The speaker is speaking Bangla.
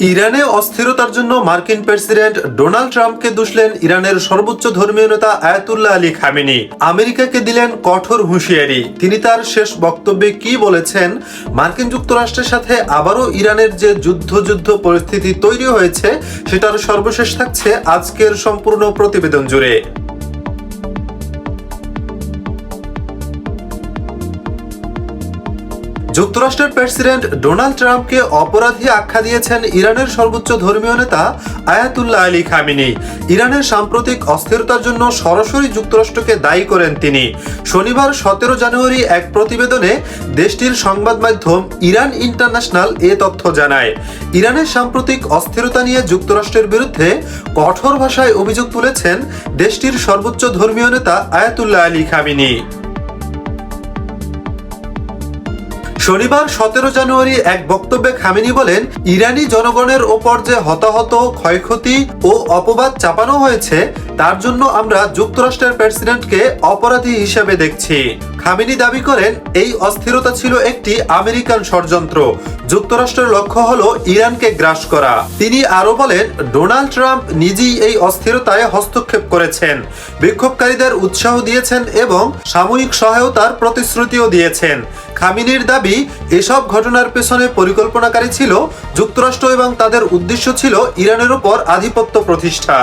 ইরানে অস্থিরতার জন্য মার্কিন প্রেসিডেন্ট ডোনাল্ড ট্রাম্পকে দুষলেন ইরানের সর্বোচ্চ ধর্মীয় নেতা আয়াতুল্লাহ আলী খামেনি। আমেরিকাকে দিলেন কঠোর হুঁশিয়ারি। তিনি তার শেষ বক্তব্যে কি বলেছেন, মার্কিন যুক্তরাষ্ট্রের সাথে আবারও ইরানের যে যুদ্ধ পরিস্থিতি তৈরি হয়েছে সেটার সর্বশেষ থাকছে আজকের সম্পূর্ণ প্রতিবেদন জুড়ে। যুক্তরাষ্ট্রের প্রেসিডেন্ট ডোনাল্ড ট্রাম্পকে অপরাধী আখ্যা দিয়েছেন ইরানের সর্বোচ্চ ধর্মীয় নেতা আয়াতুল্লাহ আলী খামেনি। ইরানের সাম্প্রতিক অস্থিরতার জন্য সরাসরি যুক্তরাষ্ট্রকে দায়ী করেন তিনি। শনিবার 17 জানুয়ারি এক প্রতিবেদনে দেশটির সংবাদ মাধ্যম ইরান ইন্টারন্যাশনাল এ তথ্য জানায়। ইরানের সাম্প্রতিক অস্থিরতা নিয়ে যুক্তরাষ্ট্রের বিরুদ্ধে কঠোর ভাষায় অভিযোগ তুলেছেন দেশটির সর্বোচ্চ ধর্মীয় নেতা আয়াতুল্লাহ আলী খামেনি। শনিবার 17 জানুয়ারি এক বক্তব্যে খামেনি বলেন, ইরানি জনগণের ওপর যে হতাহত, ক্ষয়ক্ষতি ও অপবাদ চাপানো হয়েছে তার জন্য আমরা যুক্তরাষ্ট্রের প্রেসিডেন্টকে অপরাধী হিসেবে দেখছি। খামেনি দাবি করেন, এই অস্থিরতা ছিল একটি আমেরিকান ষড়যন্ত্র। যুক্তরাষ্ট্রের লক্ষ্য হলো ইরানকে গ্রাস করা। তিনি আরো বলেন, ডোনাল্ড ট্রাম্প নিজেই এই অস্থিরতায় হস্তক্ষেপ করেছেন, বিক্ষোভকারীদের উৎসাহ দিয়েছেন এবং সাময়িক সহায়তার প্রতিশ্রুতিও দিয়েছেন। খামেনির দাবি, এসব ঘটনার পেছনে পরিকল্পনাকারী ছিল যুক্তরাষ্ট্র এবং তাদের উদ্দেশ্য ছিল ইরানের উপর আধিপত্য প্রতিষ্ঠা।